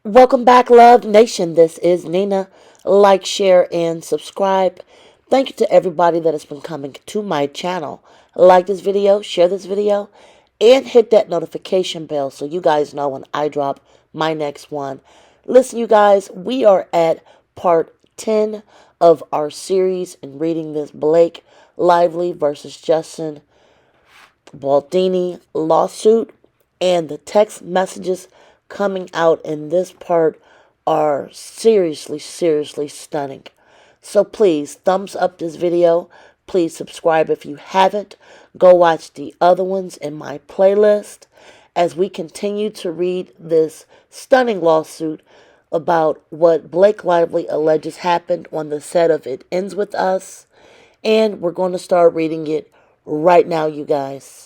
Welcome back, Love Nation. This is Nina. Like, share, and subscribe. Thank you to everybody that has been coming to my channel. Like this video, share this video, and hit that notification bell so you guys know when I drop my next one. Listen, you guys, we are at part 10 of our series in reading this Blake Lively versus Justin Baldoni lawsuit, and the text messages coming out in this part are seriously stunning. So please thumbs up this video. Please subscribe if you haven't. Go watch the other ones in my playlist as we continue to read this stunning lawsuit about what Blake Lively alleges happened on the set of It Ends With Us. And we're going to start reading it right now, you guys.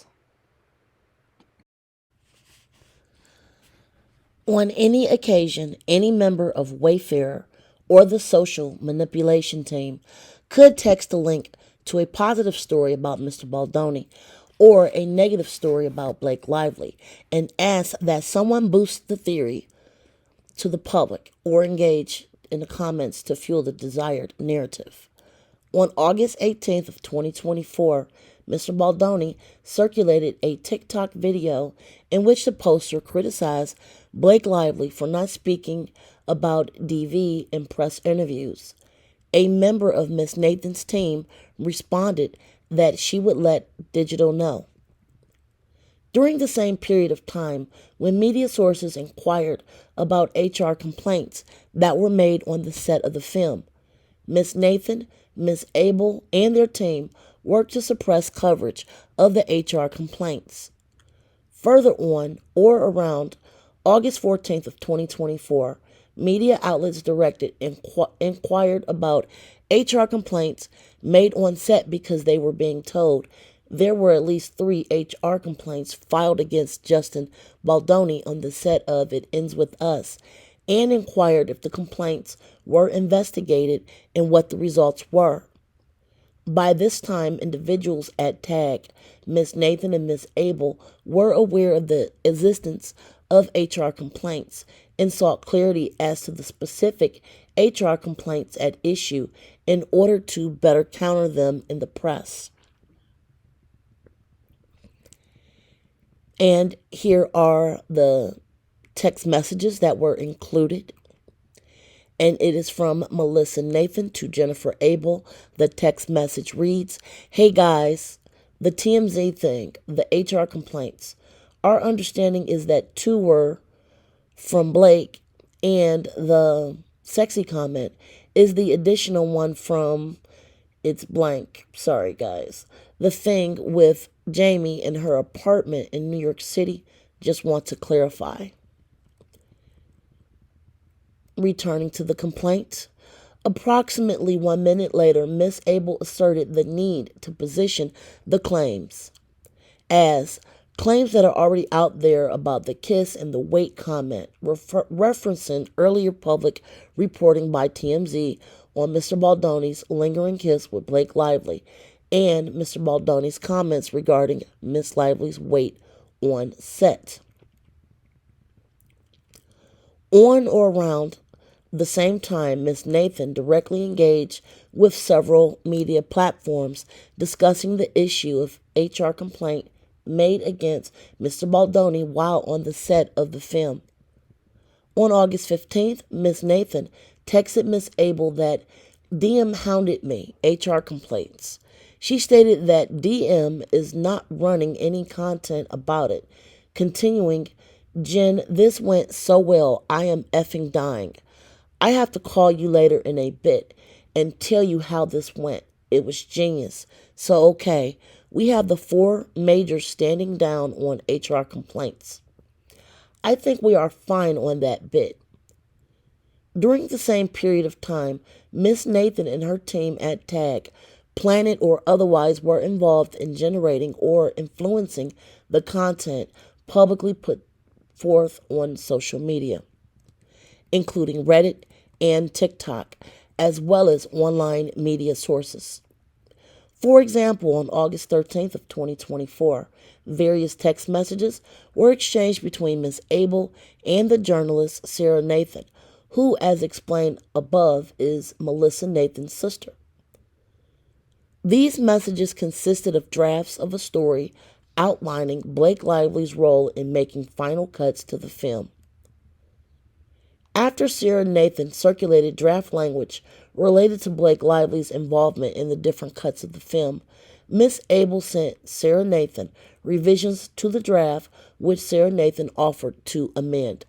On any occasion, any member of Wayfair or the social manipulation team could text a link to a positive story about Mr. Baldoni or a negative story about Blake Lively and ask that someone boost the theory to the public or engage in the comments to fuel the desired narrative. On August 18th of 2024, Mr. Baldoni circulated a TikTok video in which the poster criticized Blake Lively for not speaking about DV in press interviews. A member of Miss Nathan's team responded that she would let Digital know. During the same period of time, when media sources inquired about HR complaints that were made on the set of the film, Miss Nathan, Miss Abel, and their team worked to suppress coverage of the HR complaints. Further on, or around August 14th of 2024, media outlets inquired about HR complaints made on set because they were being told there were at least 3 HR complaints filed against Justin Baldoni on the set of It Ends With Us, and inquired if the complaints were investigated and what the results were. By this time, individuals at TAG, Miss Nathan and Miss Abel, were aware of the existence of HR complaints and sought clarity as to the specific HR complaints at issue in order to better counter them in the press. And here are the text messages that were included. And it is from Melissa Nathan to Jennifer Abel. The text message reads, "Hey guys, the TMZ thing, the HR complaints. Our understanding is that 2 were from Blake, and the sexy comment is the additional one from it's blank. Sorry, guys. The thing with Jamie in her apartment in New York City. Just want to clarify." Returning to the complaint, approximately 1 minute later, Miss Abel asserted the need to position the claims as claims that are already out there about the kiss and the weight comment, referencing earlier public reporting by TMZ on Mr. Baldoni's lingering kiss with Blake Lively and Mr. Baldoni's comments regarding Miss Lively's weight on set. On or around the same time, Miss Nathan directly engaged with several media platforms discussing the issue of HR complaint made against Mr. Baldoni while on the set of the film. On August 15th, Miss Nathan texted Miss Abel that DM hounded me, HR complaints. She stated that DM is not running any content about it. Continuing, "Jen, this went so well, I am effing dying. I have to call you later in a bit and tell you how this went. It was genius. So, okay, we have the 4 majors standing down on HR complaints. I think we are fine on that bit." During the same period of time, Miss Nathan and her team at TAG, Planet or otherwise, were involved in generating or influencing the content publicly put forth on social media, including Reddit and TikTok, as well as online media sources. For example, on August 13th of 2024, various text messages were exchanged between Ms. Abel and the journalist Sarah Nathan, who, as explained above, is Melissa Nathan's sister. These messages consisted of drafts of a story outlining Blake Lively's role in making final cuts to the film. After Sarah Nathan circulated draft language related to Blake Lively's involvement in the different cuts of the film, Miss Abel sent Sarah Nathan revisions to the draft, which Sarah Nathan offered to amend.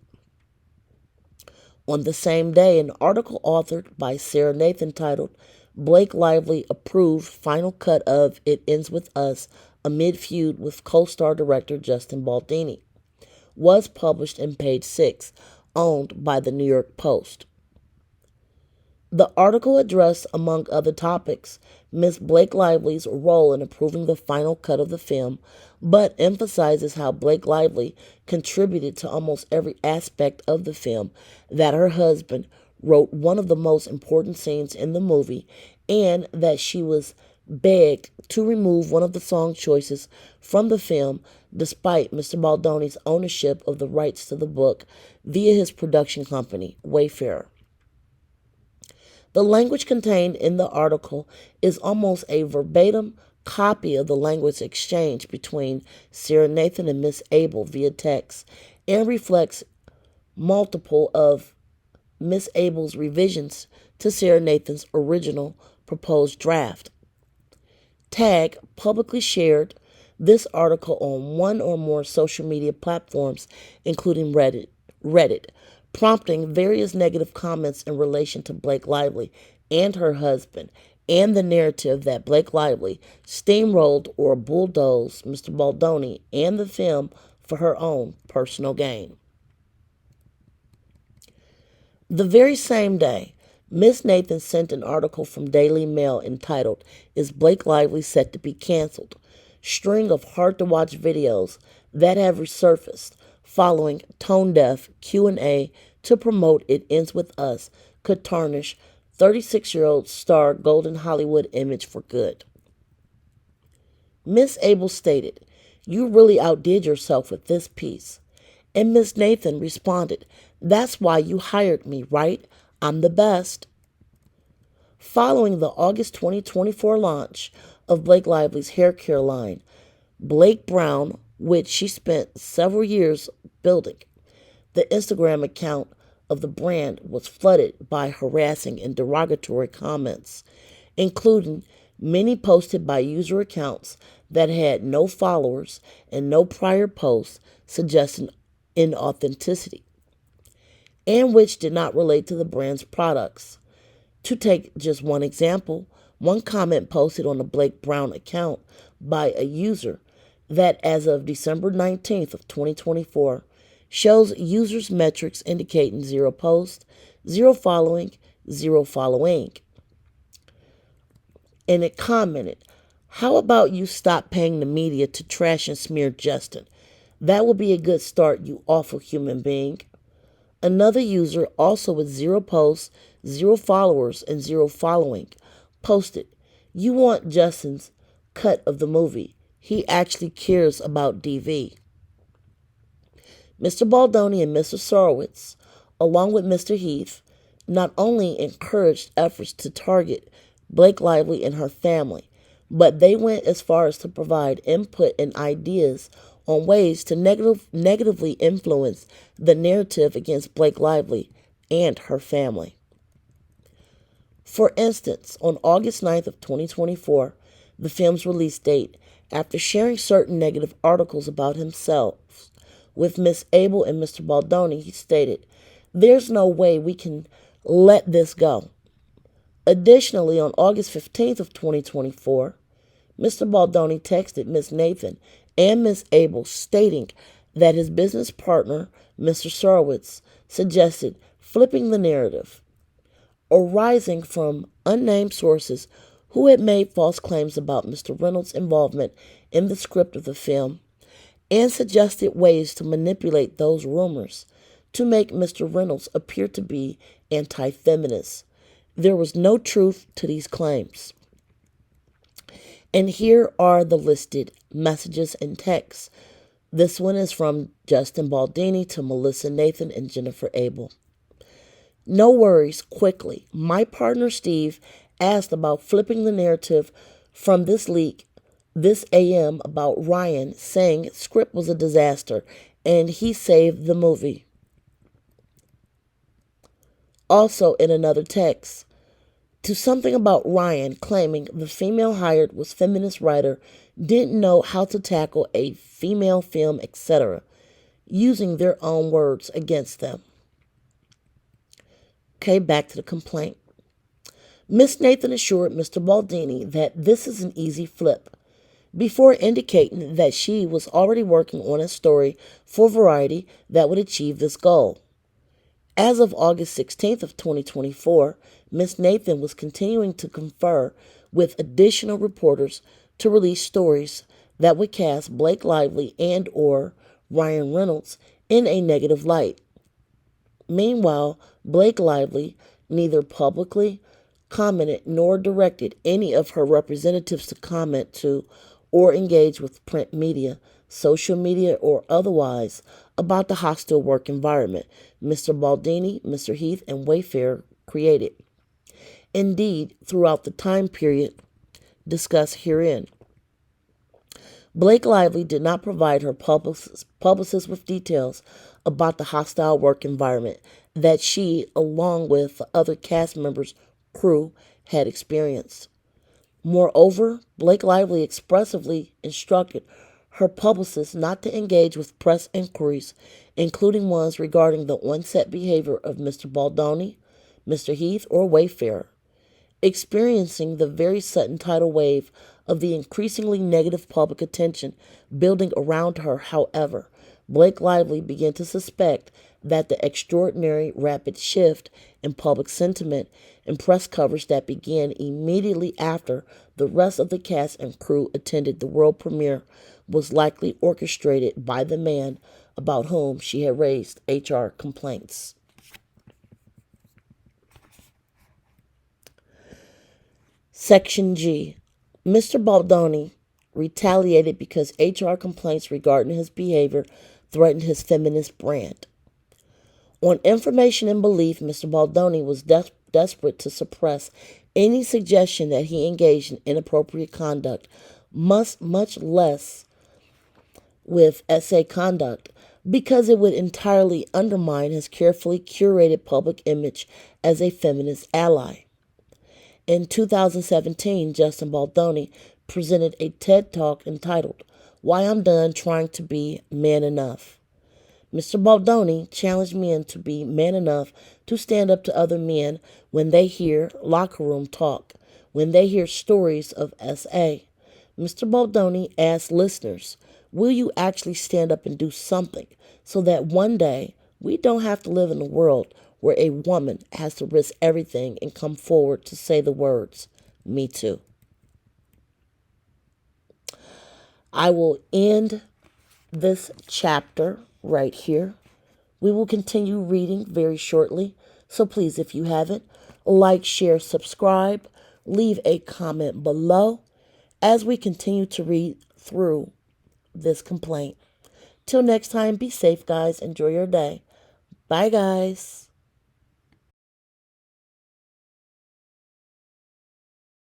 On the same day, an article authored by Sarah Nathan titled Blake Lively Approved Final Cut of It Ends With Us Amid Feud with Co-Star Director Justin Baldoni was published in Page 6, owned by the New York Post. The article addressed, among other topics, Miss Blake Lively's role in approving the final cut of the film, but emphasizes how Blake Lively contributed to almost every aspect of the film, that her husband wrote one of the most important scenes in the movie, and that she was begged to remove one of the song choices from the film despite Mr. Baldoni's ownership of the rights to the book via his production company, Wayfarer. The language contained in the article is almost a verbatim copy of the language exchanged between Sarah Nathan and Miss Abel via text, and reflects multiple of Miss Abel's revisions to Sarah Nathan's original proposed draft. Tag publicly shared this article on one or more social media platforms, including Reddit, prompting various negative comments in relation to Blake Lively and her husband, and the narrative that Blake Lively steamrolled or bulldozed Mr. Baldoni and the film for her own personal gain. The very same day, Miss Nathan sent an article from Daily Mail entitled, Is Blake Lively Set to Be Cancelled? String of hard-to-watch videos that have resurfaced following tone-deaf Q&A to promote It Ends With Us could tarnish 36-year-old star Golden Hollywood image for good. Miss Abel stated, You really outdid yourself with this piece. And Miss Nathan responded, That's why you hired me, right? I'm the best. Following the August 2024 launch of Blake Lively's hair care line, Blake Brown, which she spent several years building, the Instagram account of the brand was flooded by harassing and derogatory comments, including many posted by user accounts that had no followers and no prior posts suggesting inauthenticity, and which did not relate to the brand's products. To take just one example, one comment posted on the Blake Brown account by a user that as of December 19th of 2024 shows users' metrics indicating 0 posts, 0 following, 0 following. And it commented, How about you stop paying the media to trash and smear Justin? That will be a good start, you awful human being. Another user, also with 0 posts, 0 followers, and 0 following, posted, You want Justin's cut of the movie. He actually cares about DV. Mr. Baldoni and Mr. Sarowitz, along with Mr. Heath, not only encouraged efforts to target Blake Lively and her family, but they went as far as to provide input and ideas on ways to negatively influence the narrative against Blake Lively and her family. For instance, on August 9th of 2024, the film's release date, after sharing certain negative articles about himself with Miss Abel and Mr. Baldoni, he stated, There's no way we can let this go. Additionally, on August 15th of 2024, Mr. Baldoni texted Miss Nathan and Miss Abel stating that his business partner, Mr. Sarowitz, suggested flipping the narrative, arising from unnamed sources who had made false claims about Mr. Reynolds' involvement in the script of the film, and suggested ways to manipulate those rumors to make Mr. Reynolds appear to be anti-feminist. There was no truth to these claims. And here are the listed messages and texts. This one is from Justin Baldoni to Melissa Nathan and Jennifer Abel. No worries, quickly. My partner Steve asked about flipping the narrative from this leak this AM about Ryan, saying script was a disaster and he saved the movie. Also, in another text, to something about Ryan claiming the female hired was feminist writer didn't know how to tackle a female film, etc., using their own words against them. Okay, back to the complaint. Miss Nathan assured Mr. Baldini that this is an easy flip, before indicating that she was already working on a story for Variety that would achieve this goal. As of August 16th of 2024, Miss Nathan was continuing to confer with additional reporters to release stories that would cast Blake Lively and or Ryan Reynolds in a negative light. Meanwhile, Blake Lively neither publicly commented nor directed any of her representatives to comment to or engage with print media, social media, or otherwise about the hostile work environment Mr. Baldini, Mr. Heath, and Wayfair created. Indeed, throughout the time period discussed herein, Blake Lively did not provide her publicist with details about the hostile work environment that she, along with the other cast members' crew, had experienced. Moreover, Blake Lively expressively instructed her publicist not to engage with press inquiries, including ones regarding the on-set behavior of Mr. Baldoni, Mr. Heath, or Wayfair. Experiencing the very sudden tidal wave of the increasingly negative public attention building around her, however, Blake Lively began to suspect that the extraordinary rapid shift in public sentiment and press coverage that began immediately after the rest of the cast and crew attended the world premiere was likely orchestrated by the man about whom she had raised HR complaints. Section G. Mr. Baldoni retaliated because HR complaints regarding his behavior threatened his feminist brand. On information and belief, Mr. Baldoni was desperate to suppress any suggestion that he engaged in inappropriate conduct, much less with essay conduct, because it would entirely undermine his carefully curated public image as a feminist ally. In 2017, Justin Baldoni presented a TED Talk entitled, Why I'm Done Trying to Be Man Enough. Mr. Baldoni challenged men to be man enough to stand up to other men when they hear locker room talk, when they hear stories of SA. Mr. Baldoni asked listeners, will you actually stand up and do something so that one day we don't have to live in a world where a woman has to risk everything and come forward to say the words, me too. I will end this chapter right here. We will continue reading very shortly, so please, if you haven't, like, share, subscribe, leave a comment below as we continue to read through this complaint. Till next time, be safe, guys. Enjoy your day. Bye, guys.